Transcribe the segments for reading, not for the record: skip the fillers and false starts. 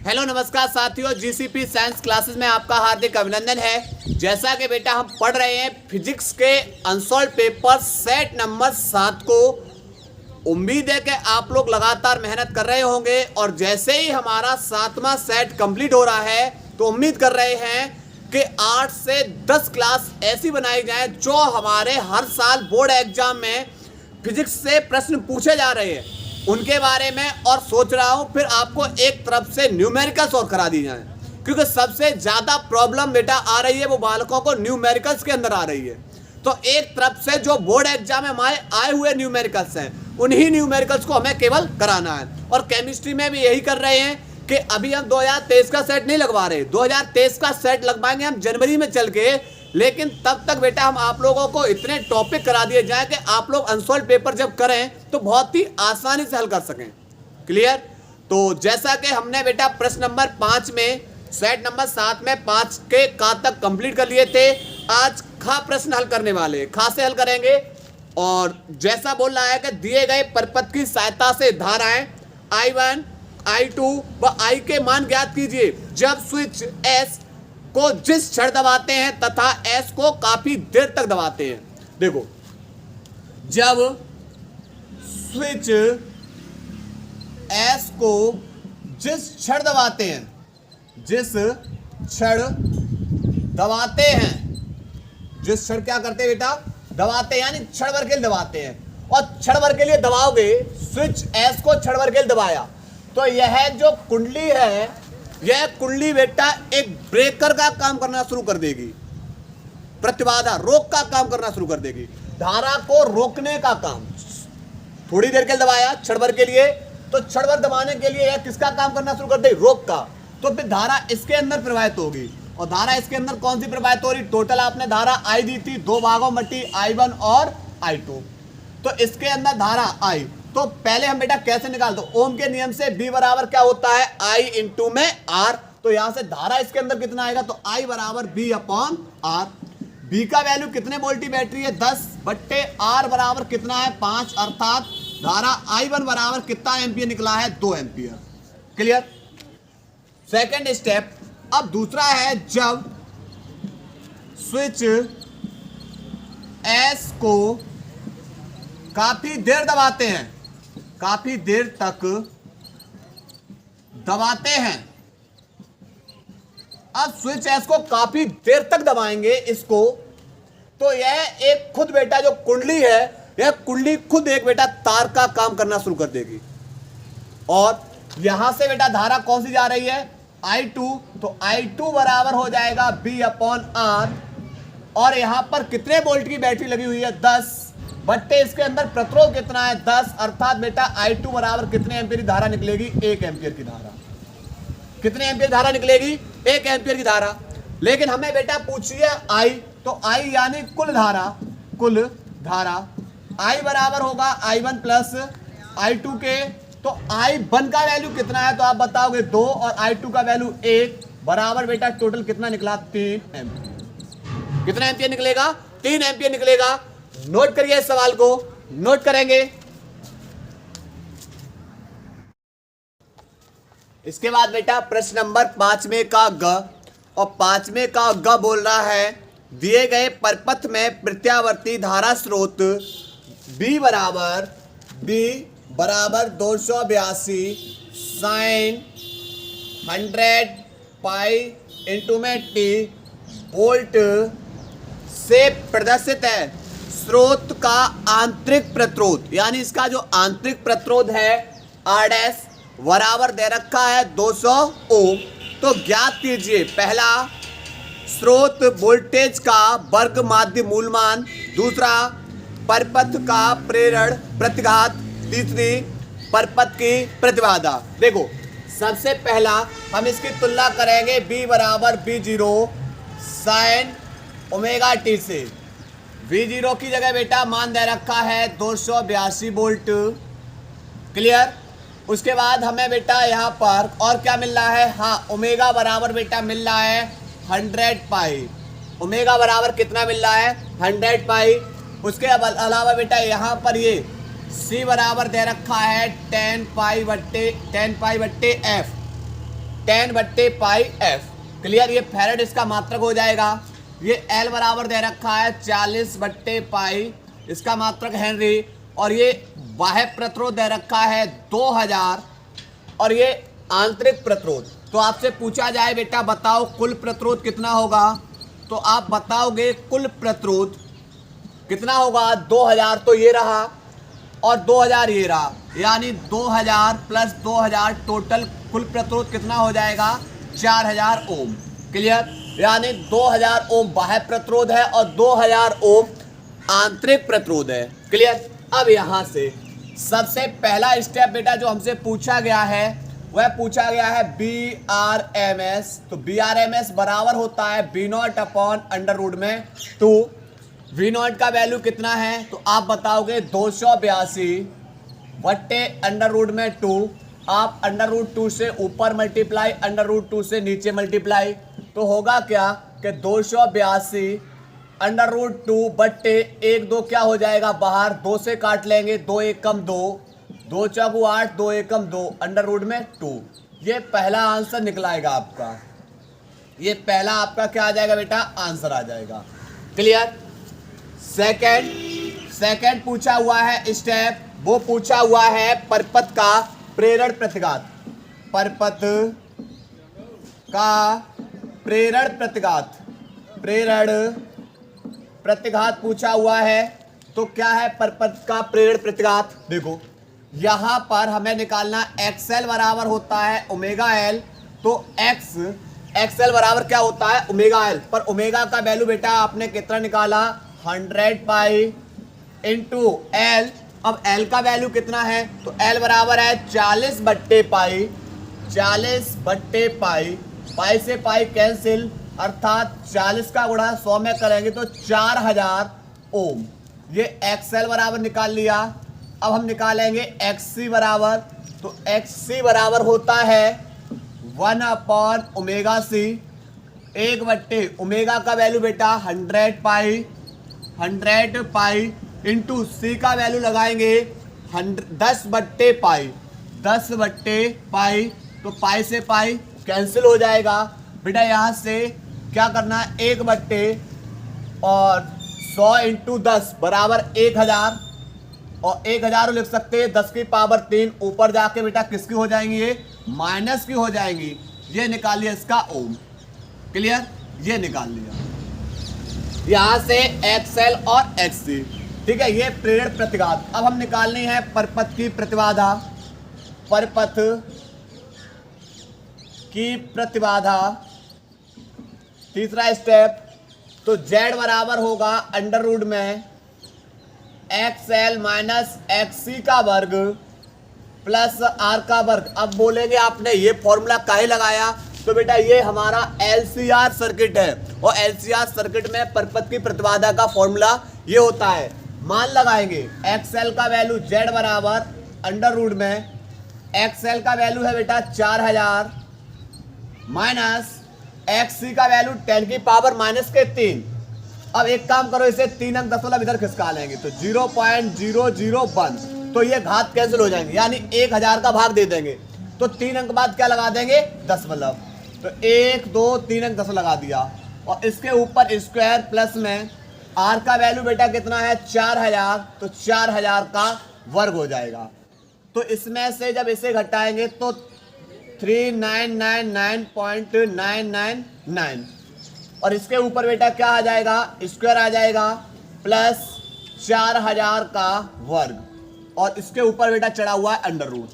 Hello नमस्कार साथियों, GCP science classes में आपका हार्दिक अभिनंदन है। जैसा कि बेटा हम पढ़ रहे हैं फिजिक्स के अनसॉल्व पेपर सेट नंबर 7 को। उम्मीद है कि आप लोग लगातार मेहनत कर रहे होंगे और जैसे ही हमारा 7वां सेट कंप्लीट हो रहा है तो उम्मीद कर रहे हैं कि 8 से 10 क्लास ऐसी बनाई जाए जो हमारे हर साल बोर्ड एग्जाम में फिजिक्स से प्रश्न पूछे जा रहे हैं उनके बारे में, और सोच रहा हूं फिर आपको एक तरफ से न्यूमेरिकल्स और करा दी जाए, क्योंकि सबसे ज़्यादा प्रॉब्लम बेटा आ रही है वो बालकों को न्यूमेरिकल्स के अंदर आ रही है। तो एक तरफ से जो बोर्ड एग्जाम में हमारे आए हुए न्यूमेरिकल्स हैं उन्हीं न्यूमेरिकल्स को हमें केवल कराना है, और केमिस्ट्री में भी यही कर रहे हैं कि अभी हम 2023 का सेट नहीं लगवा रहे, 2023 का सेट लगवाएंगे हम जनवरी में चल के। लेकिन तब तक बेटा हम आप लोगों को इतने टॉपिक करा दिए जाए कि आप लोग अनसॉल्व पेपर जब करें तो बहुत ही आसानी से हल कर सकें। क्लियर? तो जैसा कि हमने बेटा प्रश्न नंबर 5 में सेट नंबर 7 में 5 के का तक कंप्लीट कर लिए थे, आज खा प्रश्न हल करने वाले, खा से हल करेंगे। और जैसा बोल रहा है कि दिए गए परिपथ की सहायता से धाराएं I1, I2 व I के मान ज्ञात कीजिए जब स्विच S को जिस क्षण दबाते हैं तथा S को काफी देर तक दबाते हैं। देखो, जब स्विच S को जिस क्षण दबाते हैं, जिस क्षण दबाते हैं, जिस क्षण क्या करते हैं बेटा, दबाते हैं, यानी क्षण भर के लिए दबाते हैं। और क्षण भर के लिए दबाओगे, स्विच S को क्षण भर के लिए दबाया तो यह जो कुंडली है, यह कुंडली बेटा एक ब्रेकर का काम करना शुरू कर देगी, प्रतिबाधा रोक का काम करना शुरू कर देगी, धारा को रोकने का काम। थोड़ी देर के लिए दबाया क्षण भर के लिए, तो क्षण भर दबाने के लिए यह किसका काम करना शुरू कर देगी, रोक का। तो फिर धारा इसके अंदर प्रवाहित होगी, और धारा इसके अंदर कौन सी प्रवाहित हो रही, टोटल आपने धारा I दी थी, 2 भागों मट्टी I1 और I2, तो इसके अंदर धारा I। तो पहले हम बेटा कैसे निकालते, ओम के नियम से B बराबर क्या होता है, I इंटू में R। तो यहां से धारा इसके अंदर कितना आएगा, तो I बराबर B अपॉन R। B का वैल्यू कितने वोल्ट की बैटरी है, 10 बट्टे R बराबर कितना है, 5, अर्थात धारा I1 बराबर कितना एम्पियर निकला है, 2 एम्पियर। क्लियर? सेकेंड स्टेप, अब दूसरा है जब स्विच S को काफी देर दबाते हैं, काफी देर तक दबाते हैं। अब स्विच S को काफी देर तक दबाएंगे इसको, तो यह एक खुद बेटा जो कुंडली है, यह कुंडली खुद एक बेटा तार का काम करना शुरू कर देगी। और यहां से बेटा धारा कौन सी जा रही है, I2, तो I2 बराबर हो जाएगा B अपॉन R। और यहां पर कितने वोल्ट की बैटरी लगी हुई है, 10 बट्टे इसके अंदर प्रतिरोध कितना है, 10, अर्थात बेटा I2 बराबर कितने एम्पियर की धारा निकलेगी, 1 एम्पियर की धारा। कितने एम्पियर धारा निकलेगी, 1 एम्पियर की धारा। लेकिन हमें बेटा पूछिए I, तो I यानी कुल धारा, कुल धारा I बराबर होगा I1 प्लस I2 के। तो I1 का वैल्यू कितना है, तो आप बताओगे 2, और I2 का वैल्यू 1 बराबर बेटा टोटल कितना निकला, 3 एम्पियर। कितना एम्पियर निकलेगा, 3 एम्पियर निकलेगा। नोट करिए इस सवाल को, नोट करेंगे। इसके बाद बेटा प्रश्न नंबर 5वें का ग, और 5वें का ग बोल रहा है दिए गए परिपथ में प्रत्यावर्ती धारा स्रोत B बराबर 282 साइन 100 पाई इंटू में T वोल्ट से प्रदर्शित है। स्रोत का आंतरिक प्रतिरोध, यानी इसका जो आंतरिक प्रतिरोध है R डैश बराबर दे रखा है 200 ओम। तो ज्ञात कीजिए, पहला स्रोत वोल्टेज का वर्ग माध्य मूलमान, दूसरा परिपथ का प्रेरण प्रतिघात, तीसरी परिपथ की प्रतिबाधा। देखो, सबसे पहला हम इसकी तुलना करेंगे B बराबर B0 साइन ओमेगा T से। V0 की जगह बेटा मान दे रखा है 282 वोल्ट। क्लियर? उसके बाद हमें बेटा यहाँ पर और क्या मिल रहा है, हाँ ओमेगा बराबर बेटा मिल रहा है 100 पाई। ओमेगा बराबर कितना मिल रहा है, 100 पाई। उसके अलावा बेटा यहाँ पर ये C बराबर दे रखा है 10 पाई बट्टे F। 10/πf। क्लियर, ये फैरेड इसका मात्रक हो जाएगा। ये एल बराबर दे रखा है 40/π, इसका मात्रक हेनरी, और ये बाह्य प्रतिरोध दे रखा है 2000, और ये आंतरिक प्रतिरोध। तो आपसे पूछा जाए बेटा बताओ कुल प्रतिरोध कितना होगा, तो आप बताओगे कुल प्रतिरोध कितना होगा, 2000 तो ये रहा और 2000 ये रहा, यानी 2000 प्लस 2000 टोटल कुल प्रतिरोध कितना हो जाएगा, 4000 ओम। क्लियर, यानी 2000 ओम बाह्य प्रतिरोध है और 2000 ओम आंतरिक प्रतिरोध है। क्लियर, अब यहाँ से सबसे पहला स्टेप बेटा जो हमसे पूछा गया है वह पूछा गया है BRMS। तो BRMS बराबर होता है V0 अपॉन अंडर रूट में 2। V0 का वैल्यू कितना है, तो आप बताओगे 282 बट्टे अंडर रूट में 2। आप अंडर रूट 2 से ऊपर मल्टीप्लाई, अंडर रूट 2 से नीचे मल्टीप्लाई, तो होगा क्या कि 282 अंडर रूट 2 बट्टे 1 2 क्या हो जाएगा बाहर, 2 से काट लेंगे, 2 1 कम 2, 2 चौगु 8, 2 1 कम 2, अंडर रूट में 2। ये पहला आंसर निकलाएगा आपका, ये पहला आपका क्या आ जाएगा बेटा, आंसर आ जाएगा। क्लियर, सेकंड पूछा हुआ है स्टेप, वो पूछा हुआ है परपथ का प्रेरण प्रतिघात। परपथ का प्रेरण प्रतिघात पूछा हुआ है। तो क्या है परपथ का प्रेरण प्रतिघात, देखो यहां पर हमें निकालना XL बराबर होता है ओमेगा एल। तो XL बराबर क्या होता है, ओमेगा एल, पर ओमेगा का वैल्यू बेटा आपने कितना निकाला, 100π इंटू एल। अब एल का वैल्यू कितना है, तो एल बराबर है 40/π, 40/π, पाई से पाई कैंसिल, अर्थात 40 का गुणा 100 में करेंगे तो 4000 ओम। ये XL बराबर निकाल लिया। अब हम निकालेंगे XC बराबर, तो XC बराबर होता है 1 अपॉन ओमेगा सी, 1/, ओमेगा का वैल्यू बेटा 100π इंटू सी का वैल्यू लगाएंगे 10/π, 10/π, तो पाई से पाई कैंसिल हो जाएगा बेटा। यहाँ से क्या करना है, 1/, और 100 इंटू 10 बराबर 1000, और 1000 लिख सकते हैं 10 की पावर 3, ऊपर जाके बेटा किसकी हो जाएंगी, ये माइनस की हो जाएंगी। ये निकाल लिया इसका ओम। क्लियर, ये निकाल लिया यहां से XL और XC। ठीक है, ये प्रेरण प्रतिघात। अब हम निकालनी है परपथ की प्रतिबाधा। परपथ की प्रतिबाधा तीसरा स्टेप, तो Z बराबर होगा अंडर रूट में XL माइनस XC का वर्ग प्लस R का वर्ग। अब बोलेंगे आपने ये फॉर्मूला काहे लगाया, तो बेटा ये हमारा LCR सर्किट है, और LCR सर्किट में परपथ की प्रतिबाधा का फॉर्मूला ये होता है। मान लगाएंगे XL का वैल्यू Z बराबर अंडर रूट में, XL का वैल्यू है बेटा 4000 माइनस XC का वैल्यू 10 की पावर माइनस के 3। अब एक काम करो, इसे 3 अंक दशमलव इधर खिसका लेंगे तो 0.001, तो ये घात कैंसिल हो जाएंगे, यानी 1000 का भाग दे देंगे, तो 3 अंक बाद क्या लगा देंगे, दशमलव, तो 1 2 3 अंक दशमलव लगा दिया, और इसके ऊपर स्क्वायर प्लस में R का वैल्यू बेटा कितना है 4000, तो 4000 का वर्ग हो जाएगा। तो इसमें से जब इसे घटाएंगे तो 3999.999, और इसके ऊपर बेटा क्या आ जाएगा, स्क्वायर आ जाएगा प्लस 4000 का वर्ग, और इसके ऊपर बेटा चढ़ा हुआ है अंडर रूट।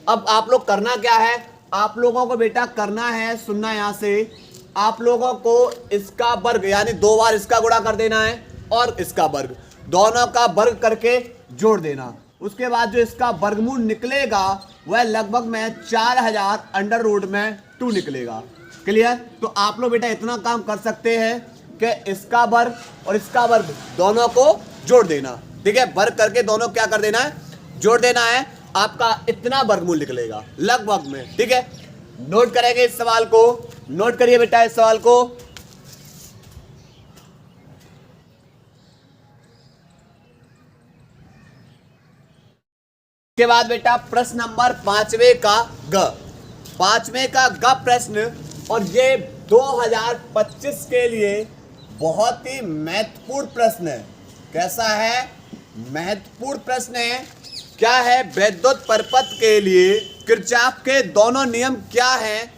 अब आप लोग करना क्या है, आप लोगों को बेटा करना है, सुनना यहाँ से, आप लोगों को इसका वर्ग यानी 2 बार इसका गुणा कर देना है और इसका वर्ग, दोनों का वर्ग करके जोड़ देना। उसके बाद जो इसका वर्गमूल निकलेगा वह लगभग में 4000 अंडर रूट में 2 निकलेगा। क्लियर, तो आप लोग बेटा इतना काम कर सकते हैं कि इसका वर्ग और इसका वर्ग दोनों को जोड़ देना। ठीक है, वर्ग करके दोनों क्या कर देना है, जोड़ देना है, आपका इतना वर्गमूल निकलेगा लगभग में। ठीक है, नोट करेंगे इस सवाल को, नोट करिए बेटा इस सवाल को। के बाद बेटा प्रश्न नंबर 5वें का ग, पांचवें का ग प्रश्न, और ये 2025 के लिए बहुत ही महत्वपूर्ण प्रश्न है। कैसा है? महत्वपूर्ण प्रश्न है। क्या है? वैद्युत परपथ के लिए किरचॉफ के दोनों नियम क्या हैं?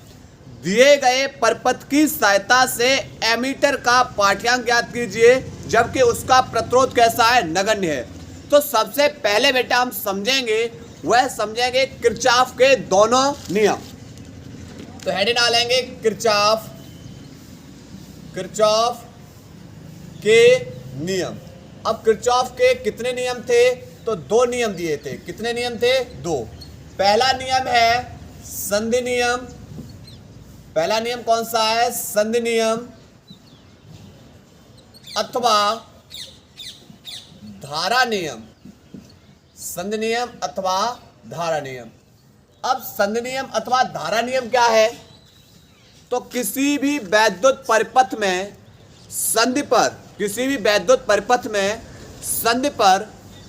दिए गए परपथ की सहायता से एमीटर का पाठ्यांक ज्ञात कीजिए जबकि उसका प्रतिरोध कैसा है? नगण्य है। तो सबसे पहले बेटा हम समझेंगे किरचॉफ के दोनों नियम। तो हेडिंग डालेंगे किरचॉफ के नियम। अब किरचॉफ के कितने नियम थे? तो दो नियम दिए थे। कितने नियम थे? दो। पहला नियम है संधि नियम। पहला नियम कौन सा है? संधि नियम अथवा धारा नियम। संधि नियम अथवा धारा नियम। अब संधि नियम अथवा धारा नियम क्या है? तो किसी भी वैद्युत परिपथ में संधि पर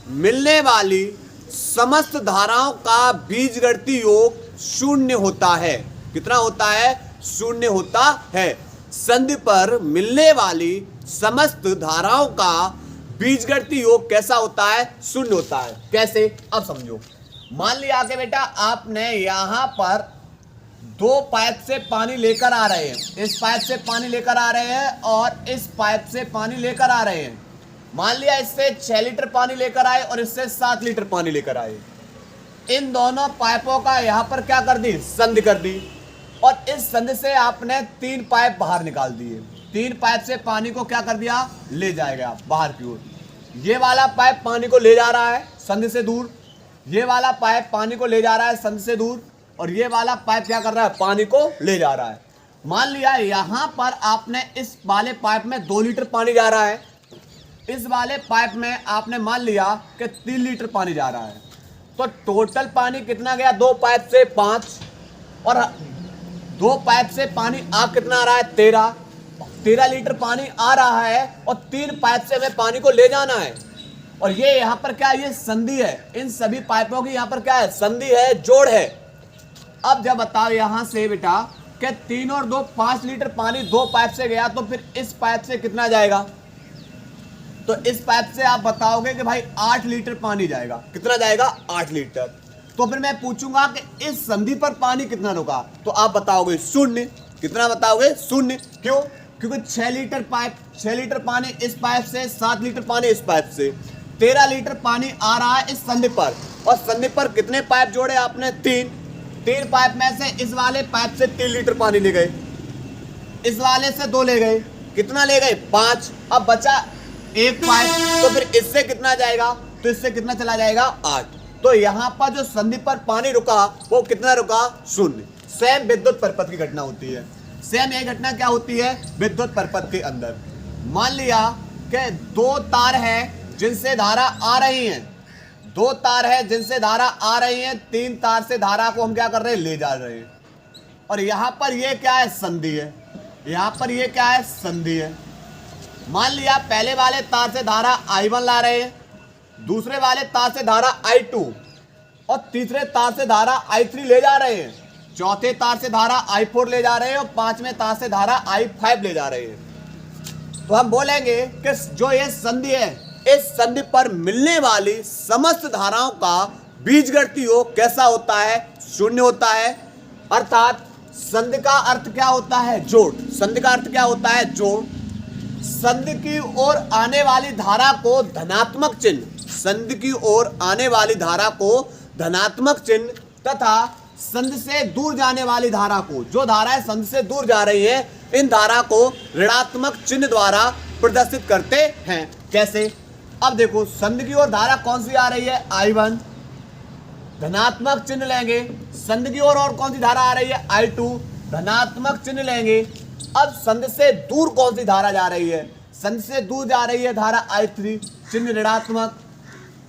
मिलने वाली समस्त धाराओं का बीजगणितीय योग शून्य होता है। कितना होता है? शून्य होता है। संधि पर मिलने वाली समस्त धाराओं का बीजगणितीय योग कैसा होता है? शून्य होता है। कैसे? अब समझो। मान लिया कि बेटा आपने यहां पर दो पाइप से पानी लेकर आ रहे हैं। इस पाइप से पानी लेकर आ रहे हैं और इस पाइप से पानी लेकर आ रहे हैं। मान लिया इससे 6 लीटर पानी लेकर आए और इससे 7 लीटर पानी लेकर आए। इन दोनों पाइपों का यहां पर क्या कर दी? संधि कर दी। और इस संधि से आपने 3 पाइप बाहर निकाल दिए। 3 पाइप से पानी को क्या कर दिया? ले जाएगा बाहर की ओर। ये वाला पाइप पानी को ले जा रहा है संधि से दूर, ये वाला पाइप पानी को ले जा रहा है संधि से दूर, और ये वाला पाइप क्या कर रहा है? पानी को ले जा रहा है। मान लिया यहां पर आपने इस वाले पाइप में 2 लीटर पानी जा रहा है, इस वाले पाइप में आपने मान लिया कि 3 लीटर पानी जा रहा है। तो टोटल पानी कितना गया? 2 पाइप से 5, और 2 पाइप से पानी आप कितना आ रहा है? 13 लीटर पानी आ रहा है, और 3 पाइप से हमें पानी को ले जाना है। और ये यहाँ पर क्या है? ये संधि है। इन सभी पाइपों की यहाँ पर क्या है? संधि है, जोड़ है। अब जब बताओ यहाँ से बेटा कि 3 और 2 5 लीटर पानी 2 पाइप से गया, तो फिर इस पाइप से कितना जाएगा? तो इस पाइप से आप बताओगे कि भाई 8 लीटर पानी जाएगा। कितना जाएगा? 8 लीटर। तो फिर मैं पूछूंगा कि इस संधि पर पानी कितना रुका? तो आप बताओगे 0। कितना बताओगे? 0। क्यों? क्योंकि 6 लीटर पानी इस पाइप से, 7 लीटर पानी इस पाइप से, 13 लीटर पानी आ रहा है इस संधि पर। और संधि पर कितने पाइप जोड़े आपने? 3 पाइप में से इस वाले पाइप से 3 लीटर पानी ले गए, इस वाले से 2 ले गए। कितना ले गए? 5। अब बचा 1 पाइप, तो फिर इससे कितना जाएगा? तो इससे कितना चला जाएगा? 8। तो यहाँ पर जो संधि पर पानी रुका वो कितना रुका? 0। सेम विद्युत परिपथ की घटना होती है। सेम ये घटना क्या होती है? विद्युत परिपथ के अंदर मान लिया कि 2 तार है जिनसे धारा आ रही है, 2 तार है जिनसे धारा आ रही है, 3 तार से धारा को हम क्या कर रहे हैं? ले जा रहे हैं। और यहाँ पर ये क्या है? संधि है। यहाँ पर ये क्या है? संधि है। मान लिया पहले वाले तार से धारा I1 ला रहे हैं, दूसरे वाले तार से धारा I2, और तीसरे तार से धारा I3 ले जा रहे हैं, चौथे तार से धारा I4 ले जा रहे हैं, और 5वें तार से धारा I5 ले जा रहे हैं। तो हम बोलेंगे कि जो ये संधि है, इस संधि पर मिलने वाली समस्त धाराओं का बीजगणितीय योग कैसा होता है? 0 होता है। अर्थात संधि का अर्थ क्या होता है? जोड़। संधि का अर्थ क्या होता है? जोड़। संधि की ओर आने वाली धारा को धनात्मक चिन्ह, संधि की ओर आने वाली धारा को धनात्मक चिन्ह, तथा संधि से दूर जाने वाली धारा को, जो धाराएं संधि से दूर जा रही है, इन धारा को ऋणात्मक चिन्ह द्वारा प्रदर्शित करते हैं। कैसे? अब देखो संधि की ओर धारा कौन सी आ रही है? I1, धनात्मक चिन्ह लेंगे। संधि की ओर और कौन सी धारा आ रही है? I2, धनात्मक चिन्ह लेंगे। अब संधि से दूर कौन सी धारा जा रही है? संधि से दूर जा रही है धारा I3, चिन्ह ऋणात्मक।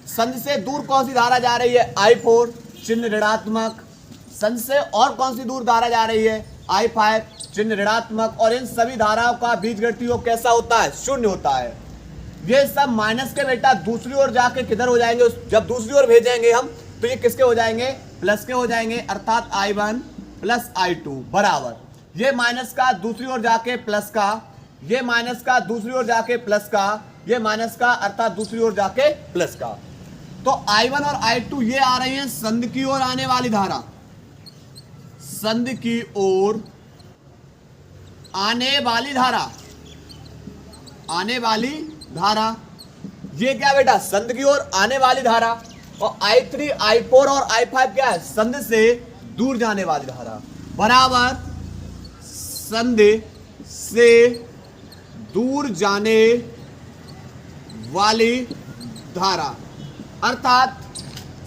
संधि से दूर कौन सी धारा जा रही है? I4, चिन्ह ऋणात्मक। संधि से और कौन सी दूर धारा जा रही है? I5, चिन्ह ऋणात्मक। और इन सभी धाराओं का बीजगणितीय योग कैसा होता है? 0 होता है। ये सब माइनस के बेटा दूसरी ओर जाके किधर हो जाएंगे? जब दूसरी ओर भेजेंगे हम तो ये किसके हो जाएंगे? प्लस के हो जाएंगे। अर्थात I1 प्लस I2 बराबर, ये माइनस का दूसरी ओर जाके प्लस का, ये माइनस का दूसरी ओर जाके प्लस का, ये माइनस का अर्थात दूसरी ओर जाके प्लस का। तो I1 और I2 ये आ रही हैं संध की ओर आने वाली धारा, संध की ओर आने वाली धारा, आने वाली धारा, ये क्या बेटा संध की ओर आने वाली धारा। और I3 I4 और I5 क्या है, संध से दूर जाने वाली धारा, बराबर संध से दूर जाने वाली धारा, अर्थात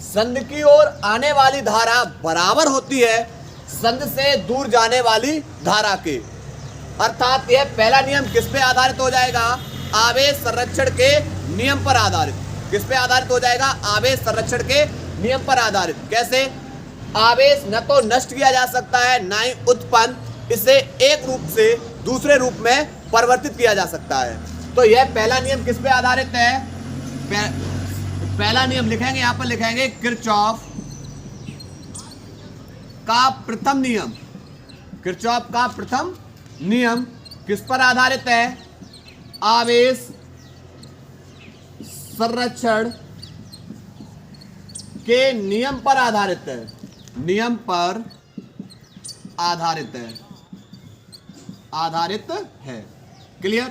संध की ओर आने वाली धारा बराबर होती है संध से दूर जाने वाली धारा के। अर्थात यह पहला नियम किस पे आधारित हो जाएगा, आवेश संरक्षण के नियम पर आधारित। किस पे आधारित हो जाएगा, आवेश संरक्षण के नियम पर आधारित। कैसे, आवेश न तो नष्ट किया जा सकता है ना ही उत्पन्न, इसे एक रूप से दूसरे रूप में परिवर्तित किया जा सकता है। तो यह पहला नियम किस पे आधारित है, पहला नियम लिखेंगे, यहां पर लिखेंगे किरचॉफ का प्रथम नियम। किरचॉफ का प्रथम नियम किस पर आधारित है, आवेश संरक्षण के नियम पर आधारित है, नियम पर आधारित है, आधारित है। क्लियर।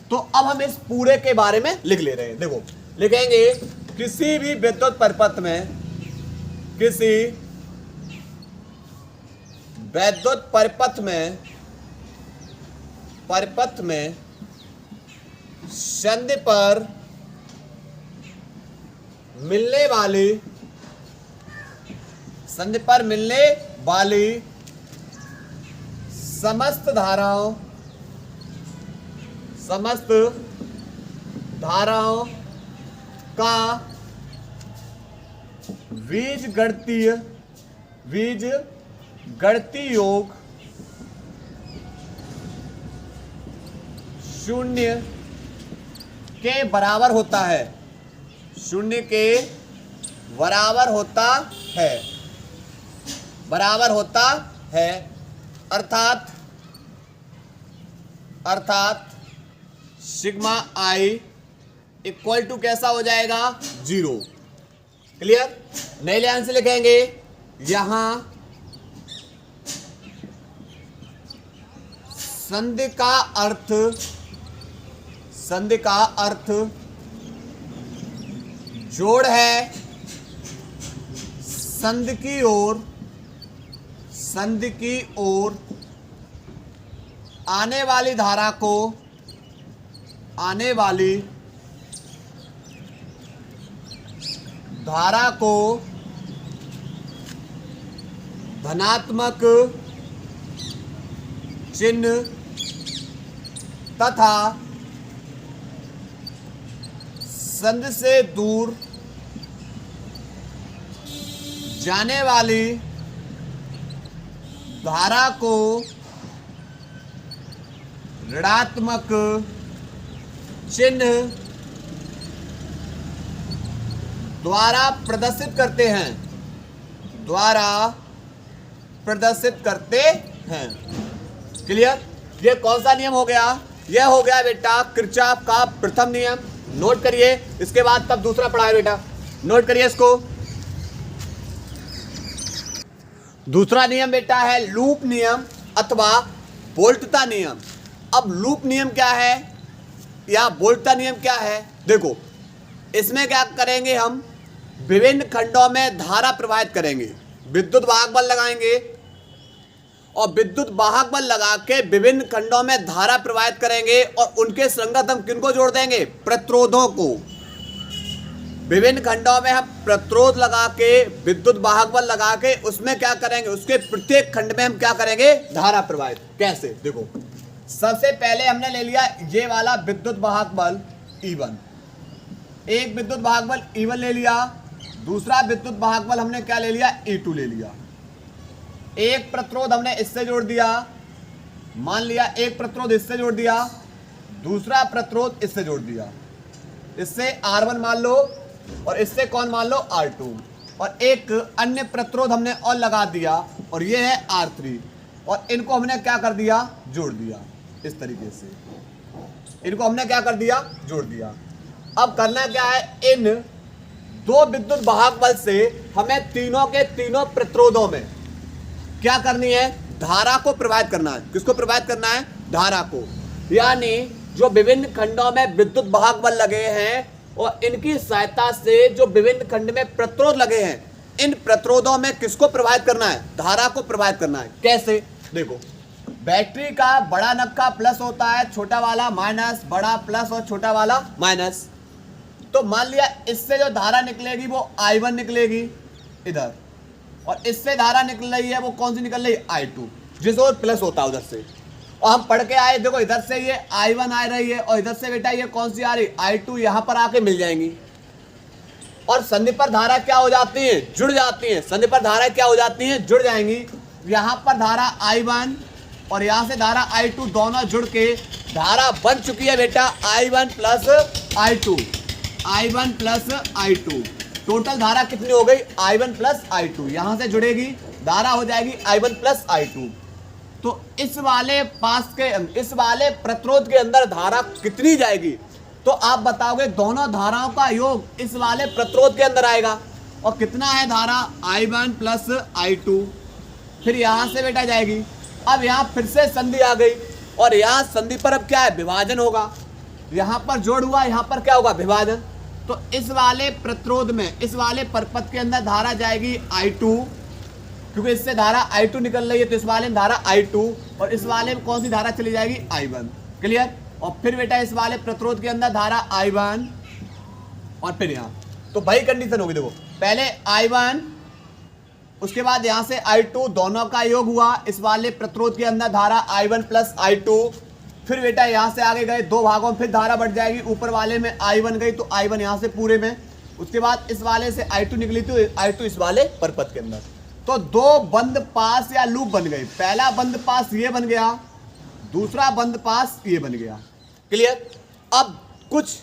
तो अब हम इस पूरे के बारे में लिख ले रहे हैं। देखो लिखेंगे, किसी भी विद्युत परिपथ में, किसी विद्युत परिपथ में, परिपथ में संधि पर मिलने वाली, संधि पर मिलने वाली समस्त धाराओं, समस्त धाराओं का बीजगणितीय, बीजगणितीय योग शून्य के बराबर होता है, शून्य के बराबर होता है, बराबर होता है। अर्थात सिग्मा आई इक्वल टू कैसा हो जाएगा, 0। क्लियर। नए लाइन से लिखेंगे, यहां संधि का अर्थ, संधि का अर्थ जोड़ है संधि की ओर, संधि की ओर आने वाली धारा को, आने वाली धारा को धनात्मक चिन्ह तथा संधि से दूर जाने वाली धारा को ऋणात्मक चिन्ह द्वारा प्रदर्शित करते हैं, द्वारा प्रदर्शित करते हैं। क्लियर। ये कौन सा नियम हो गया, यह हो गया बेटा किरचॉफ का प्रथम नियम। नोट करिए, इसके बाद तब दूसरा पढ़ा है बेटा, नोट करिए इसको। दूसरा नियम बेटा है लूप नियम अथवा वोल्टता नियम। अब लूप नियम क्या है या वोल्टता नियम क्या है, देखो इसमें क्या करेंगे, हम विभिन्न खंडों में धारा प्रवाहित करेंगे, विद्युत वाहक बल लगाएंगे और विद्युत वाहक बल लगा के विभिन्न खंडों में धारा प्रवाहित करेंगे और उनके संगत हम किनको जोड़ देंगे, प्रतिरोधों को। विभिन्न खंडों में हम प्रतिरोध लगा के, विद्युत वाहक बल लगा के उसमें क्या करेंगे, उसके प्रत्येक खंड में हम क्या करेंगे, धारा प्रवाहित। कैसे, देखो सबसे पहले हमने ले लिया ये वाला विद्युत वाहक बल E1, एक विद्युत वाहक बल E1 ले लिया, दूसरा विद्युत वाहक बल हमने क्या ले लिया, E2 ले लिया। एक प्रतिरोध हमने इससे जोड़ दिया, मान लिया एक प्रतिरोध इससे जोड़ दिया, दूसरा प्रतिरोध इससे जोड़ दिया, इससे R1 मान लो और इससे कौन मान लो, R2। और एक अन्य प्रतिरोध हमने और लगा दिया और ये है R3 और इनको हमने क्या कर दिया, जोड़ दिया। इस तरीके से इनको हमने क्या कर दिया, जोड़ दिया। अब करना क्या है, इन दो विद्युत वाहक बल से हमें तीनों के तीनों प्रतिरोधों में क्या करनी है, धारा को प्रवाहित करना है। किसको प्रवाहित करना है, धारा को। यानी जो विभिन्न खंडों में विद्युत वाहक बल लगे हैं और इनकी सहायता से जो विभिन्न खंड में प्रतिरोध लगे हैं, इन प्रतिरोधों में किसको प्रवाहित करना है, धारा को प्रवाहित करना है। कैसे, देखो बैटरी का बड़ा नक्का प्लस होता है, छोटा वाला माइनस, बड़ा प्लस और छोटा वाला माइनस। तो मान लिया इससे जो धारा निकलेगी वो I1 निकलेगी इधर, और इससे धारा निकल रही है वो कौन सी निकल रही है, I2, जिस ओर प्लस होता है उधर से। और हम पढ़ के आए, देखो इधर से ये I1 आ रही है और इधर से बेटा ये कौन सी आ रही, I2, यहाँ पर आके मिल जाएंगी। और संधि पर धारा क्या हो जाती है, जुड़ जाती है। संधि पर धारा क्या हो जाती है, जुड़ जाएंगी। यहाँ पर धारा I1 और यहाँ से धारा I2 दोनों जुड़ के धारा बन चुकी है बेटा I1 plus I2, I1 plus I2। Total धारा कितनी हो गई, I1 प्लस I2। यहाँ से जुड़ेगी धारा हो जाएगी I1 प्लस I2। तो इस वाले इस वाले प्रतिरोध के अंदर धारा कितनी जाएगी, तो आप बताओगे दोनों धाराओं का योग इस वाले प्रतिरोध के अंदर आएगा। और कितना है धारा, I1 प्लस I2। फिर यहाँ से बेटा जाएगी। अब यहाँ फिर से संधि आ गई और यहाँ संधि पर अब क्या है, विभाजन होगा। यहाँ पर जोड़ हुआ, यहाँ पर क्या होगा, विभाजन। तो इस वाले प्रतिरोध में, इस वाले परपथ के अंदर धारा जाएगी I2, क्योंकि इससे धारा I2 निकल रही है, तो इस वाले में धारा I2 और इस वाले में कौन सी धारा चली जाएगी, I1। क्लियर। और फिर बेटा इस वाले प्रतिरोध के अंदर धारा I1 और फिर यहाँ, तो वही कंडीशन होगी। देखो पहले I1, उसके बाद यहाँ से I2, दोनों का योग हुआ इस वाले प्रतिरोध के अंदर धारा I1 प्लस I2। फिर बेटा यहाँ से आगे गए दो भागों में, फिर धारा बढ़ जाएगी। ऊपर वाले में I1 गई तो I1 यहाँ से पूरे में, उसके बाद इस वाले से I2 निकली तो I2 इस वाले परपथ के अंदर। तो दो बंद पास या लूप बन गए। पहला बंद पास ये बन गया, दूसरा बंद पास ये बन गया। क्लियर। अब कुछ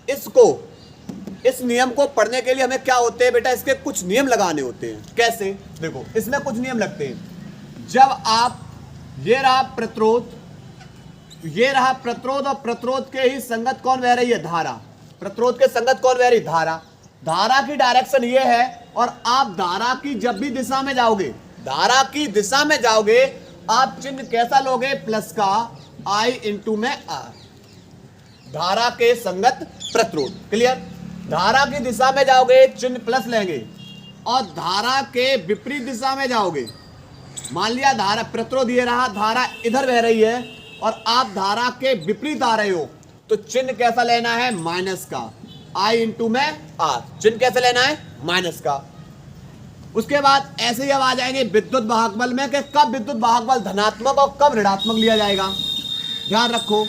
इस नियम को पढ़ने के लिए हमें क्या होते हैं बेटा, इसके कुछ नियम लगाने होते हैं। कैसे, देखो इसमें कुछ नियम लगते हैं। जब आप, ये रहा प्रतिरोध, ये रहा प्रतिरोध और प्रतिरोध के ही संगत कौन बह रही है, धारा। प्रतिरोध के संगत कौन बह रही, धारा। धारा की डायरेक्शन ये है और आप धारा की जब भी दिशा में जाओगे, धारा की दिशा में जाओगे, आप चिन्ह कैसा लोगे, प्लस का, I इंटू में R, धारा के संगत प्रतिरोध। क्लियर। धारा की दिशा में जाओगे चिन्ह प्लस लेंगे और धारा के विपरीत दिशा में जाओगे, मान लिया धारा प्रतिरोध ये रहा, धारा इधर बह रही है और आप धारा के विपरीत आ रहे हो, तो चिन्ह कैसा लेना है, माइनस का, I इंटू में R। चिन्ह कैसे लेना है, माइनस का। उसके बाद ऐसे ही अब आ जाएंगे विद्युत वाहक बल में कि कब विद्युत वाहक बल धनात्मक और कब ऋणात्मक लिया जाएगा। ध्यान रखो,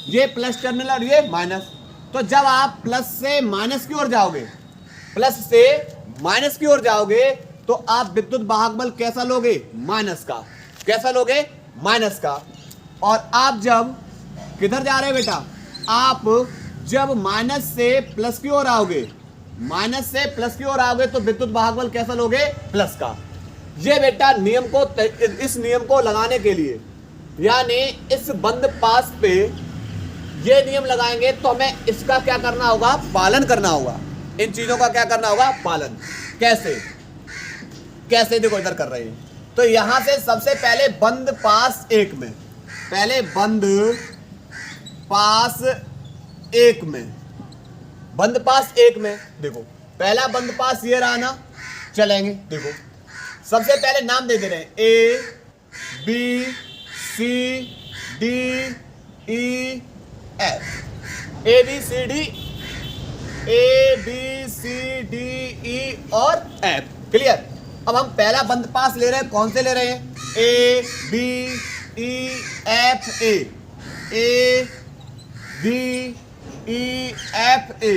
ये प्लस टर्मिनल और ये माइनस। तो जब आप प्लस से माइनस की ओर जाओगे, प्लस से माइनस की ओर जाओगे, तो आप विद्युत वाहक बल कैसा लोगे, माइनस का। कैसा लोगे, माइनस का। और आप जब किधर जा रहे हो बेटा, आप जब माइनस से प्लस की ओर आओगे, माइनस से प्लस की ओर आओगे, तो विद्युत वाहक बल कैसा लोगे, प्लस का। ये बेटा नियम को, इस नियम को लगाने के लिए, यानी इस बंद पास पे ये नियम लगाएंगे तो हमें इसका क्या करना होगा, पालन करना होगा। इन चीजों का क्या करना होगा, पालन। कैसे, कैसे देखो इधर कर रहे हैं। तो यहां से सबसे पहले बंद पास एक में, पहले बंद पास एक में, बंद पास एक में, देखो पहला बंद पास ये रहा ना, चलेंगे। देखो सबसे पहले नाम दे दे रहे हैं, A B C D E F, A B C D E और F। क्लियर। अब हम पहला बंद पास ले रहे हैं, कौन से ले रहे हैं, A B E F A, A B E F A,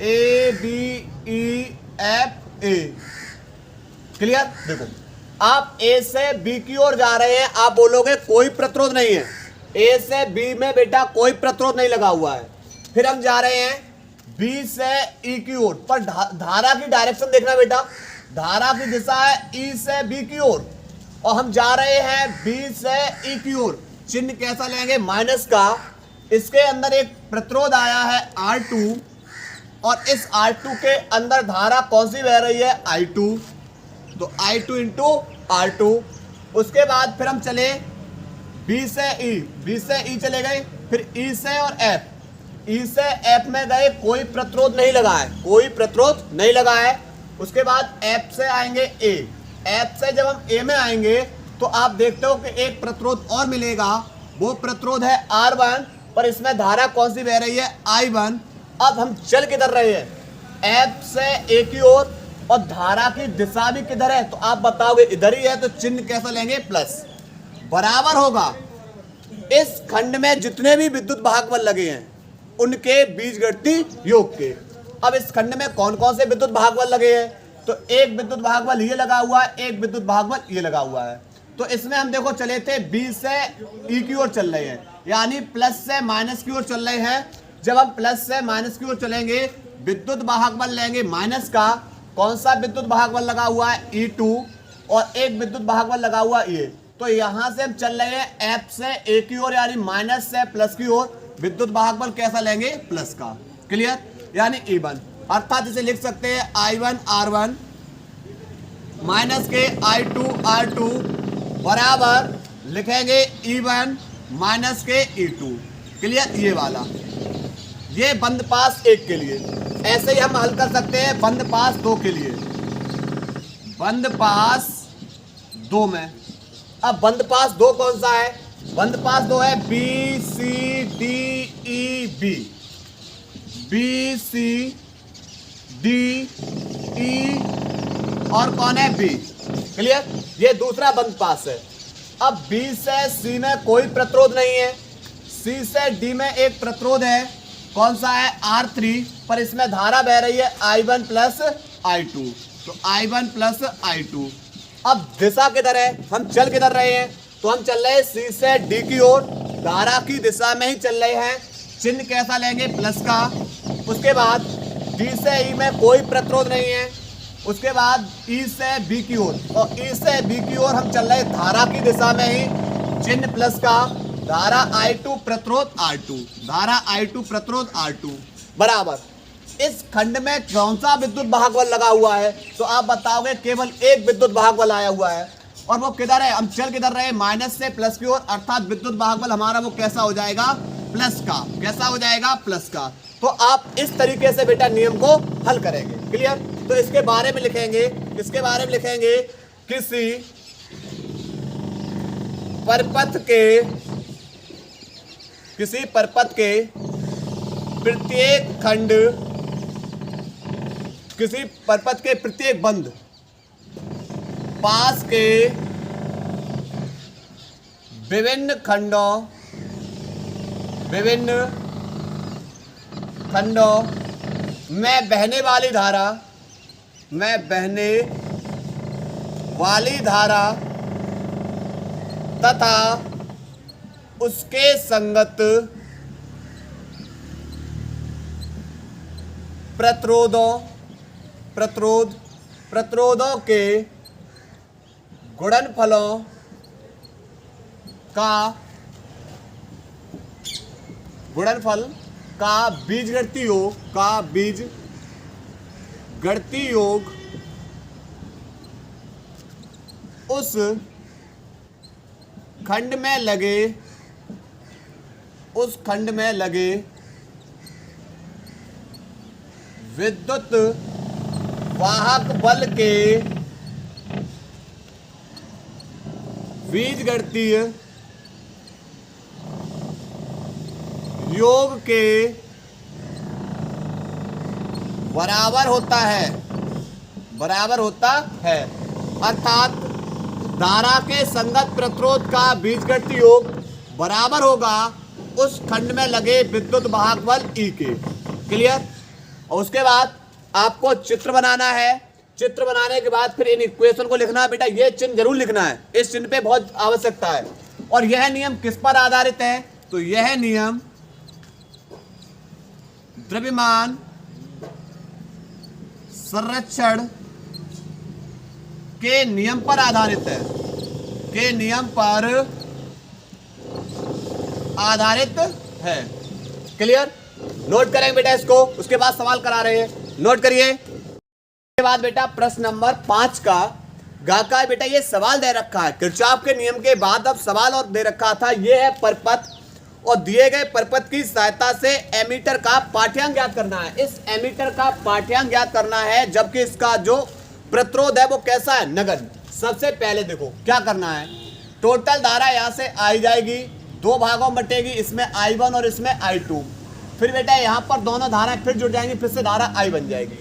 A B E F A। Clear. देखो आप A से B की ओर जा रहे हैं, आप बोलोगे कोई प्रतिरोध नहीं है, A से B में बेटा कोई प्रतिरोध नहीं लगा हुआ है। फिर हम जा रहे हैं B से E की ओर, पर धारा की डायरेक्शन देखना बेटा, धारा की दिशा है ई से बी की ओर और हम जा रहे हैं बी से ई की ओर। चिन्ह कैसा लेंगे? माइनस का। इसके अंदर एक प्रतिरोध आया है R2 और इस R2 के अंदर धारा कौन सी बह रही है? I2। तो I2 इंटू R2। उसके बाद फिर हम चले B से E चले गए, फिर E से और F। E से F में गए, कोई प्रतिरोध नहीं लगा है, कोई प्रतिरोध नहीं लगा है। उसके बाद F से आएंगे A। F से जब हम A में आएंगे तो आप देखते हो कि एक प्रतिरोध और मिलेगा, वो प्रतिरोध है R1, पर इसमें धारा कौन सी बह रही है? I1। अब हम चल किधर रहे हैं? F से A की ओर, और धारा की दिशा भी किधर है? तो आप बताओगे इधर ही है, तो चिन्ह कैसा लेंगे? प्लस। बराबर होगा इस खंड में जितने भी विद्युत भागबल लगे हैं उनके बीजगणितीय योग के। अब इस खंड में कौन कौन से विद्युत भागबल लगे हैं? तो एक विद्युत भागबल ये लगा हुआ है, एक विद्युत भागबल ये लगा हुआ है। तो इसमें हम देखो चले थे बी से ई की ओर चल रहे हैं, यानी प्लस से माइनस की ओर चल रहे हैं। जब हम प्लस से माइनस की ओर चलेंगे, विद्युत भागबल लेंगे माइनस का। कौन सा विद्युत भागबल लगा हुआ है? E2, और एक विद्युत भागबल लगा हुआ ये। तो यहां से हम चल रहे हैं F से A की ओर, यानी माइनस से प्लस की ओर। विद्युत भागबल कैसा लेंगे? प्लस का। क्लियर? यानी E1, अर्थात इसे लिख सकते हैं I1 R1 माइनस के I2 R2 बराबर लिखेंगे E1 माइनस के E2। क्लियर? ये वाला, ये बंद पास 1 के लिए। ऐसे ही हम हल कर सकते हैं बंद पास 2 के लिए। बंद पास 2 में, अब बंद पास 2 कौन सा है? बंद पास 2 है B C D E B। B C D E और कौन है? B। क्लियर? ये दूसरा बंद पास है। अब B से C में कोई प्रतिरोध नहीं है, C से D में एक प्रतिरोध है। कौन सा है? R3, पर इसमें धारा बह रही है I1 प्लस I2। तो I1 प्लस I2। अब दिशा किधर है? हम चल किधर रहे हैं? तो हम चल रहे हैं C से D की ओर, धारा की दिशा में ही चल रहे हैं। चिन्ह कैसा लेंगे? प्लस का। उसके बाद D से E में कोई प्रतिरोध नहीं है। उसके बाद E से B की ओर, और E से B की ओर हम चल रहे हैं धारा की दिशा में ही, चिन्ह प्लस का। धारा I2 प्रतिरोध R2, धारा I2 प्रतिरोध R2 बराबर। इस खंड में कौन सा विद्युत भागबल लगा हुआ है? तो आप बताओगे केवल एक विद्युत भागबल आया हुआ है, और वो किधर है? हम चल किधर रहे? माइनस से प्लस की ओर, अर्थात विद्युत भागबल हमारा वो कैसा हो जाएगा? प्लस का। कैसा हो जाएगा? प्लस का। तो आप इस तरीके से बेटा नियम को हल करेंगे। क्लियर? तो इसके बारे में लिखेंगे, किसके बारे में लिखेंगे? किसी परपथ के प्रत्येक खंड, किसी परपथ के प्रत्येक बंद पास के विभिन्न खंडों में बहने वाली धारा तथा उसके संगत प्रतिरोधों के गुणनफलों का बीजगणितीय योग उस खंड में लगे विद्युत वाहक बल के बीजगणितीय योग के बराबर होता है। अर्थात धारा के संगत प्रतिरोध का बीजगणितीय योग बराबर होगा उस खंड में लगे विद्युत वाहक बल E के। क्लियर? और उसके बाद आपको चित्र बनाना है। चित्र बनाने के बाद फिर इन इक्वेशन को लिखना है। बेटा ये चिन्ह जरूर लिखना है, इस चिन्ह पे बहुत आवश्यकता है। और यह नियम किस पर आधारित है? तो यह नियम द्रव्यमान संरक्षण के नियम पर आधारित है, के नियम पर आधारित है। क्लियर? नोट करेंगे बेटा इसको, उसके बाद सवाल करा रहे हैं, नोट करिए। उसके बाद बेटा प्रश्न नंबर 5 का गा का बेटा ये सवाल दे रखा है किरचॉफ के नियम के बाद अब सवाल और दे रखा था, ये है परपथ और दिए गए परपथ की सहायता से एमीटर का पाठ्यांक ज्ञात करना है। इस एमीटर का पाठ्यांक ज्ञात करना है, जबकि इसका जो प्रतिरोध है वो कैसा है, नगण्य। सबसे पहले देखो क्या करना है, टोटल धारा यहाँ से आई जाएगी, दो भागों में बटेगी, इसमें I1 और इसमें I2। फिर बेटा यहाँ पर दोनों धाराएं फिर जुड़ जाएंगी, फिर से धारा I बन जाएगी।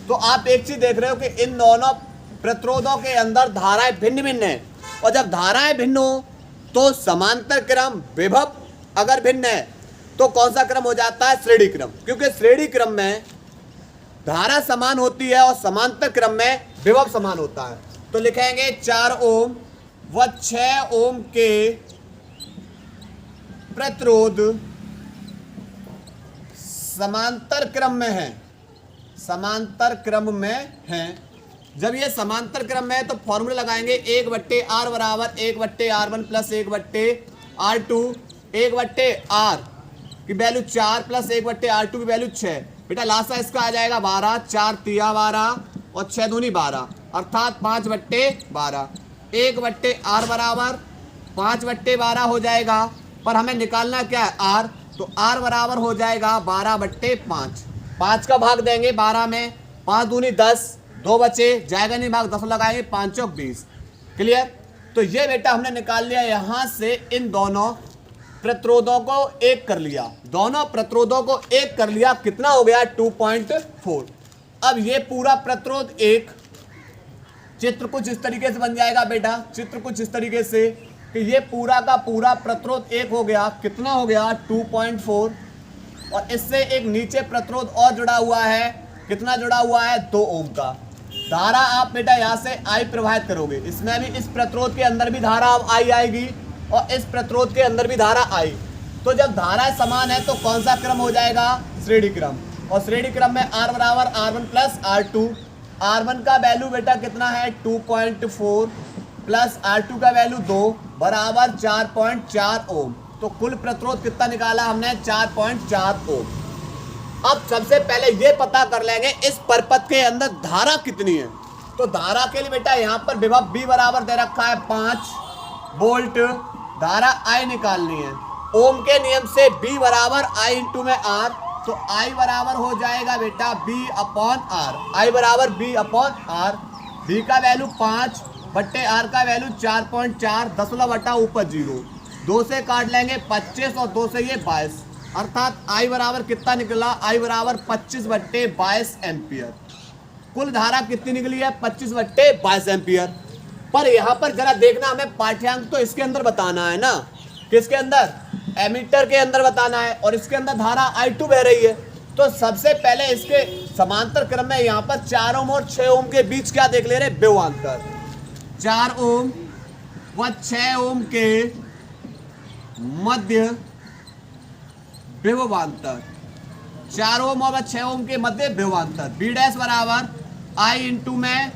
तो आप एक चीज देख रहे हो कि इन दोनों प्रतिरोधों के अंदर धाराएं भिन्न भिन्न है, और जब धाराएं भिन्न हो तो समांतर क्रम, विभव अगर भिन्न है तो कौन सा क्रम हो जाता है, श्रेणी क्रम। क्योंकि श्रेणी क्रम में धारा समान होती है और समांतर क्रम में विभव समान होता है। तो लिखेंगे 4 ओम व 6 ओम के प्रतिरोध समांतर क्रम में है, समांतर क्रम में है। जब ये समांतर क्रम में है तो फॉर्मूला लगाएंगे 1/r बराबर 1/r1 प्लस 1/r2, 1/r की वैल्यू 4 प्लस 1/r2 की वैल्यू 6। बेटा लास्ट का इसका आ जाएगा 12, 4 तिया 12 और 6 दूनी 12, अर्थात 5/12। 1/r बराबर 5/12 हो जाएगा, पर हमें निकालना क्या है, r। तो r बराबर हो जाएगा 12/5। 5 का भाग देंगे 12 में, 5 दूनी 10, 2 बचे, जाएगा नहीं भाग, 10 लगाएंगे, 5 चौक 20। क्लियर? तो ये बेटा हमने निकाल लिया, यहाँ से इन दोनों प्रतिरोधों को एक कर लिया, दोनों प्रतिरोधों को एक कर लिया, कितना हो गया 2.4। अब ये पूरा प्रतिरोध एक, चित्र कुछ इस तरीके से बन जाएगा बेटा, चित्र कुछ इस तरीके से कि ये पूरा का पूरा प्रतिरोध एक हो गया, कितना हो गया 2.4, और इससे एक नीचे प्रतिरोध और जुड़ा हुआ है, कितना जुड़ा हुआ है 2 ओम का। धारा आप बेटा यहाँ से I प्रवाहित करोगे, इसमें भी इस प्रतिरोध के अंदर भी धारा अब I आएगी और इस प्रतिरोध के अंदर भी धारा I। तो जब धारा समान है तो कौन सा क्रम हो जाएगा, श्रेणी क्रम। और श्रेणी क्रम में R बराबर R1 प्लस R2। R1 का वैल्यू बेटा कितना है 2.4 प्लस R2 का वैल्यू 2 बराबर 4.4 ओम। तो कुल प्रतिरोध कितना निकाला हमने, 4.4 ओम। अब सबसे पहले ये पता कर लेंगे इस परपथ के अंदर धारा कितनी है। तो धारा के लिए बेटा यहाँ पर विभव B बराबर दे रखा है 5 वोल्ट, धारा I निकालनी है। ओम के नियम से B बराबर I इंटू में R, तो I बराबर हो जाएगा बेटा B/R। I बराबर B/R। B का वैल्यू 5/R का वैल्यू 4.4, 10 बटा ऊपर 0, 2 से काट लेंगे 25 और 2 से ये 22, अर्थात I बराबर कितना निकला, I बराबर 25/22 एम्पियर। कुल धारा कितनी निकली है 25/22 एम्पियर। पर यहाँ पर जरा देखना, हमें पाठ्यांक तो इसके अंदर बताना है ना, किसके अंदर, एमीटर के अंदर बताना है, और इसके अंदर धारा I2 बह रही है। तो सबसे पहले इसके समांतर क्रम में यहाँ पर 4 ओम और 6 ओम के बीच क्या देख ले रहे, विभवांतर। 4 ओम व 6 ओम के मध्य विभवांतर, 4 ओम और 6 ओम के मध्य विभवांतर। B डैश बराबर I इंटू में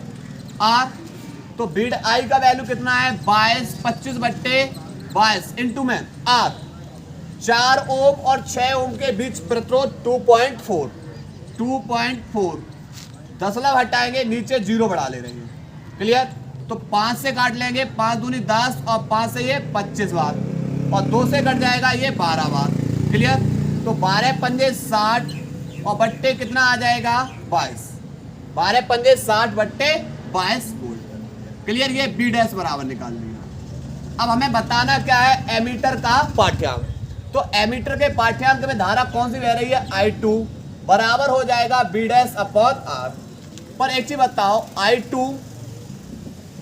R, तो B I का वैल्यू कितना है 22, 25/22 इंटू में R। 4 ओम और 6 ओम के बीच प्रतिरोध 2.4, 10 हटाएंगे, नीचे 0 बढ़ा ले रहे हैं। क्लियर? तो 5 से काट लेंगे, 5 दूनी 10 और 5 से ये 25 बार, और 2 से कट जाएगा ये 12 बार। क्लियर? तो 12 पंजे 60 और बट्टे कितना आ जाएगा 22, 12 पंजे 60/22 वोल्ट। क्लियर? ये B डैश बराबर निकाल लिया। अब हमें बताना क्या है, एमीटर का पाठ्यांक। तो एमीटर के पाठ्यांक में धारा कौन सी बह रही है, I2 बराबर हो जाएगा B डैश/R। पर एक चीज बताओ, I2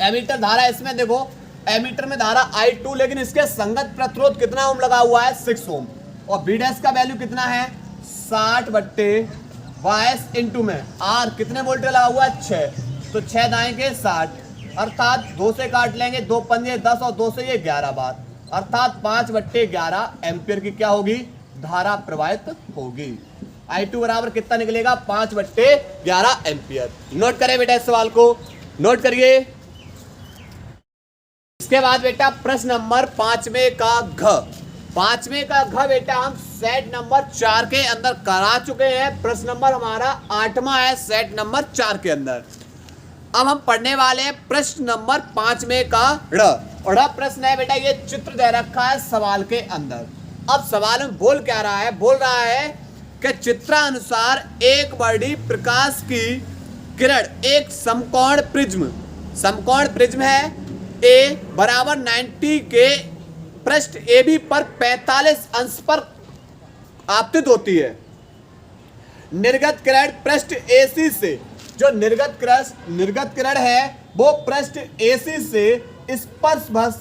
एमीटर धारा, इसमें देखो एमीटर में धारा I2, लेकिन इसके संगत प्रतिरोध कितना ओम लगा हुआ है 6 ओम, और B डैश का वैल्यू कितना है 60/22 इंटू में R कितने वोल्ट लगा हुआ है 6, तो 6 दाएं के 60, अर्थात 2 से काट लेंगे, 2 पंजे 10 और 2 से ये 11 बार, अर्थात 5/11 एम्पियर की क्या होगी, धारा प्रवाहित होगी। I2 बराबर कितना निकलेगा 5/11 एम्पियर। नोट करें बेटा इस सवाल को, नोट करिए। इसके बाद बेटा प्रश्न नंबर 5वें का घ। 5वें का घ बेटा हम सेट नंबर 4 के अंदर करा चुके हैं। प्रश्न नंबर हमारा 8वां है सेट नंबर 4 के अंदर। अब हम पढ़ने वाले हैं प्रश्न नंबर 5वें का ड़। और ड़ प्रश्न है बेटा, ये चित्र दे रखा है सवाल के अंदर। अब सवाल में बोल क्या रहा है? बोल रहा है कि चित्रानुसार एक बड़ी प्रकाश की किरण एक समकोण प्रिज्म है ए बराबर 90 के पृष्ठ AB पर 45 अंश पर आपतित होती है। निर्गत किरण पृष्ठ AC से, जो निर्गत किरण है वो पृष्ठ AC से स्पर्शवश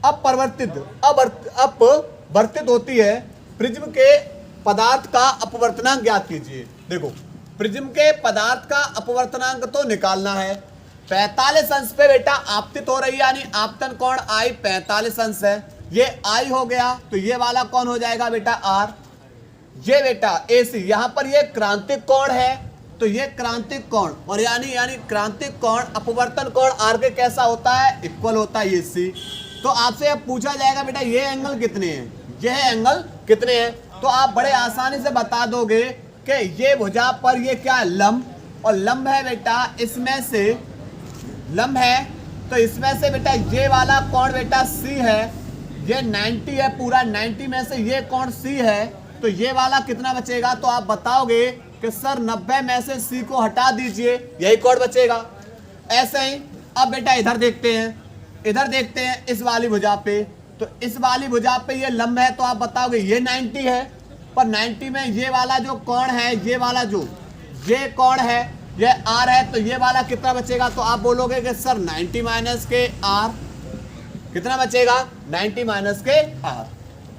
अपवर्तित होती है। प्रिज्म के पदार्थ का अपवर्तनांक ज्ञात कीजिए। देखो, प्रिज्म के पदार्थ का अपवर्तनांक तो निकालना है। 45 अंश पे बेटा आपतित हो रही है, यानी आपतन कोण I 45 अंश है। ये I हो गया, तो ये वाला कौन हो जाएगा बेटा R। ये बेटा AC, यहाँ पर ये क्रांतिक कोण है, तो ये क्रांतिक कोण, और यानी क्रांतिक कोण अपवर्तन कोण R के कैसा होता है? इक्वल होता है ये C। तो आपसे अब पूछा जाएगा बेटा ये एंगल कितने हैं, यह एंगल कितने हैं, तो आप बड़े आसानी से बता दोगे कि ये भुजा पर ये क्या है? लंब, और लंब है बेटा इसमें से, लंब है तो इसमें से बेटा ये वाला कोण बेटा C है, ये 90 है पूरा, 90 में से ये कोण C है, तो ये वाला कितना बचेगा? तो आप बताओगे कि सर 90 में से C को हटा दीजिए, यही कोण बचेगा। ऐसे ही अब बेटा इधर देखते हैं इस वाली भुजा पे, तो इस वाली भुजा पे ये लंब है, तो आप बताओगे ये 90 है, पर 90 में ये वाला जो कोण है, ये वाला जो ये कोण है ये R है, तो ये वाला कितना बचेगा? तो आप बोलोगे कि सर 90 माइनस के R, कितना बचेगा? 90 माइनस के R।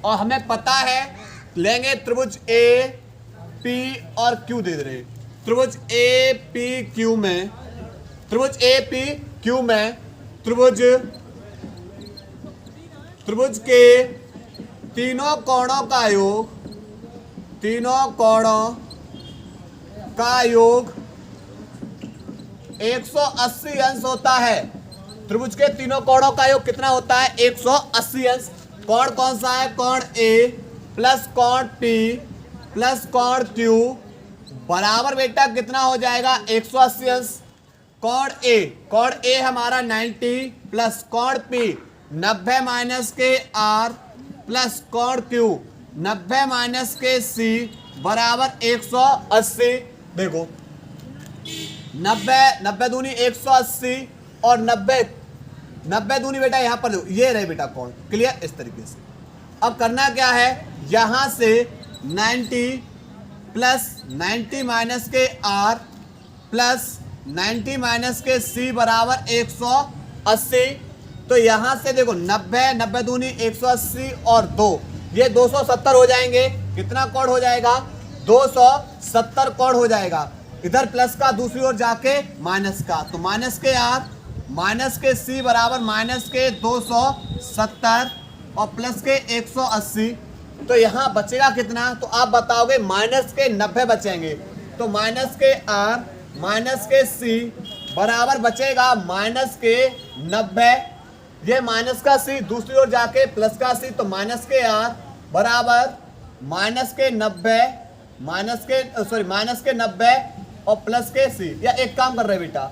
और हमें पता है, लेंगे त्रिभुज A P और Q दे रहे, त्रिभुज A P Q में, त्रिभुज के तीनों कोणों का योग 180 अंश होता है। त्रिभुज के तीनों कोणों का योग कितना होता है? 180 अंश। कोण कौन सा है? कोण A प्लस कोण P प्लस कोण Q बराबर बेटा कितना हो जाएगा? 180 अंश। कोण A हमारा 90 प्लस कोण P 90 माइनस के R प्लस कोण Q 90 माइनस के C बराबर 180। देखो 90 दूनी 180 और 90 दूनी बेटा यहाँ पर ये रहे बेटा कोण। क्लियर? इस तरीके से अब करना क्या है, यहाँ से 90 प्लस 90 माइनस के R प्लस 90 माइनस के C बराबर 180। तो यहाँ से देखो 90 दूनी 180 और 2, ये 270 हो जाएंगे। कितना कोण हो जाएगा? 270 कोण हो जाएगा। इधर प्लस का दूसरी ओर जाके माइनस का, तो माइनस के R माइनस के C बराबर माइनस के 270 और प्लस के 180। तो यहाँ बचेगा कितना? तो आप बताओगे माइनस के 90 बचेंगे, तो माइनस के R माइनस के C बराबर बचेगा माइनस के 90। ये माइनस का C दूसरी ओर जाके प्लस का C, तो माइनस के R बराबर माइनस के 90 और प्लस के C। या एक काम कर रहे हैं बेटा,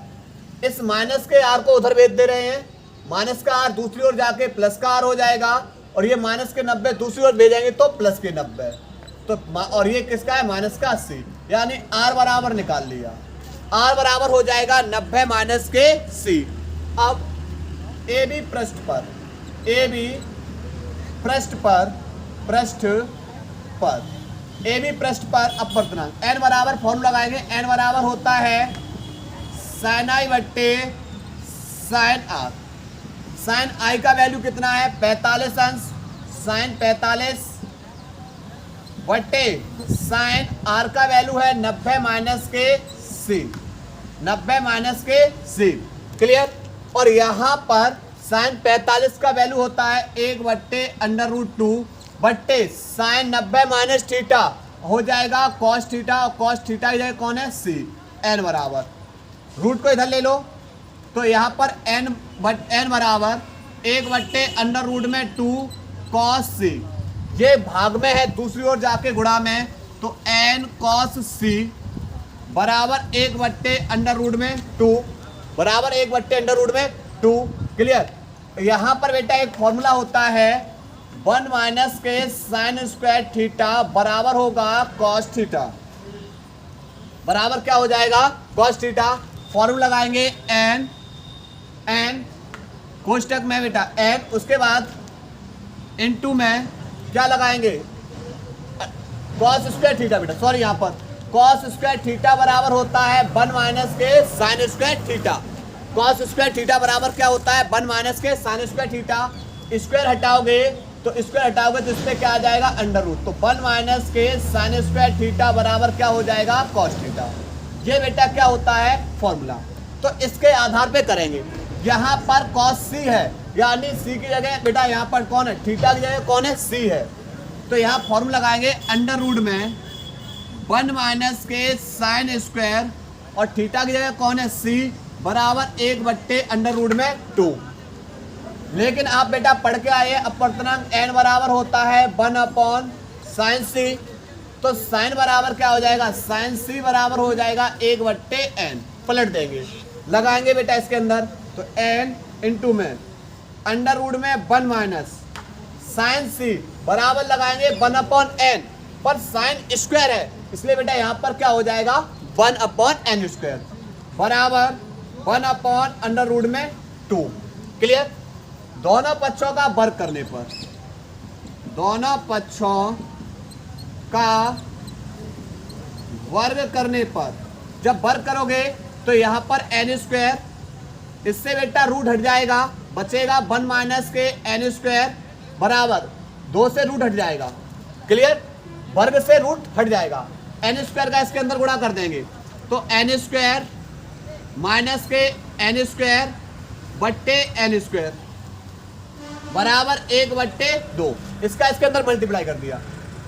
इस माइनस के R को उधर भेज दे रहे हैं, माइनस का R दूसरी ओर जाके प्लस का R हो जाएगा, और ये माइनस के 90 दूसरी ओर भेजेंगे तो प्लस के 90। तो और ये किसका है? माइनस का C, यानी R बराबर निकाल लिया। R बराबर हो जाएगा 90 माइनस के C। अब AB पृष्ठ पर अपवर्तनांक n बराबर, फॉर्मूला लगाएंगे, n बराबर होता है sin I बट्टे sin R। sin I का वैल्यू कितना है? 45 अंश। sin 45 बट्टे sin R का वैल्यू है 90 माइनस के C, 90 माइनस के C। क्लियर? और यहाँ पर sin 45 का वैल्यू होता है 1/√2 बट्टे sin 90 माइनस थीटा हो जाएगा cos थीटा, और cos थीटा की जगह कौन है? C। n बराबर, रूट को इधर ले लो, तो यहाँ पर n बराबर 1/√2 cos c, ये भाग में है, दूसरी ओर जाके गुणा में, तो n cos c बराबर 1/√2 बराबर 1/√2। क्लियर। यहां पर बेटा एक फॉर्मूला होता है 1 माइनस के साइन स्क्वायर थीटा बराबर होगा कॉस थीटा, बराबर क्या हो जाएगा कॉस थीटा। फॉर्मूला लगाएंगे n कोष्टक में बेटा n, उसके बाद इनटू में क्या लगाएंगे कॉस स्क्वायर थीटा बेटा, सॉरी यहाँ पर कॉस स्क्वायर थीटा बराबर होता है 1 माइनस के sine square theta. Cos square theta बराबर क्या होता है 1 माइनस के साइन स्क्वायर थीटा। स्क्वायर हटाओगे तो इस पे क्या आ जाएगा अंडर रूट, तो 1 माइनस के साइन स्क्वायर थीटा बराबर क्या हो जाएगा कॉस थीटा। ये बेटा क्या होता है फॉर्मूला। तो इसके आधार पे करेंगे। यहाँ पर कॉस सी है, यानी सी की जगह बेटा यहाँ पर कौन है, थीटा की जगह कौन है, सी है। तो यहाँ फॉर्मूला लगाएंगे अंडर रूट में 1 माइनस के साइन स्क्वायर और थीटा की जगह कौन है, सी, बराबर 1/√2। लेकिन आप बेटा पढ़ के आए अपवर्तनांक n बराबर होता है 1/sin c, तो साइन बराबर क्या हो जाएगा, साइन c बराबर हो जाएगा 1/n। पलट देंगे, लगाएंगे बेटा इसके अंदर, तो n इंटू में अंडर रूट में 1 माइनस साइन c बराबर लगाएंगे 1/n, पर साइन स्क्वायर है इसलिए बेटा यहाँ पर क्या हो जाएगा 1/n² बराबर 1/√2। क्लियर। दोनों पक्षों का वर्ग करने पर, दोनों पक्षों का वर्ग करने पर जब वर्ग करोगे तो यहाँ पर n², इससे बेटा रूट हट जाएगा, बचेगा 1 माइनस के n² बराबर 2 से रूट हट जाएगा। क्लियर। वर्ग से रूट हट जाएगा, n² का इसके अंदर गुणा कर देंगे, तो n² माइनस के n² बट्टे n² बराबर 1/2। इसका इसके अंदर मल्टीप्लाई कर दिया,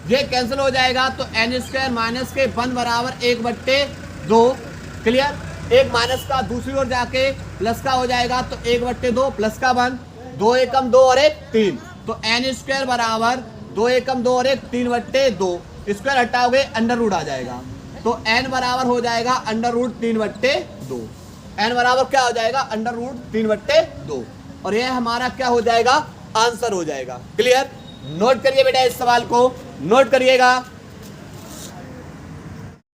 ये कैंसिल हो जाएगा, तो n² माइनस के 1 बराबर 1/2। क्लियर। एक माइनस का दूसरी ओर जाके प्लस का हो जाएगा, तो 1/2 प्लस का 1, 2 एकम 2 और 1 3, तो n² बराबर 2 एकम 2 और 1 3/2। स्क्वायर हटाओगे अंडर रूट आ जाएगा, तो n बराबर हो जाएगा √3/2। n बराबर क्या हो जाएगा √3/2, और यह हमारा क्या हो जाएगा आंसर हो जाएगा। क्लियर। नोट करिए बेटा इस सवाल को, नोट करिएगा।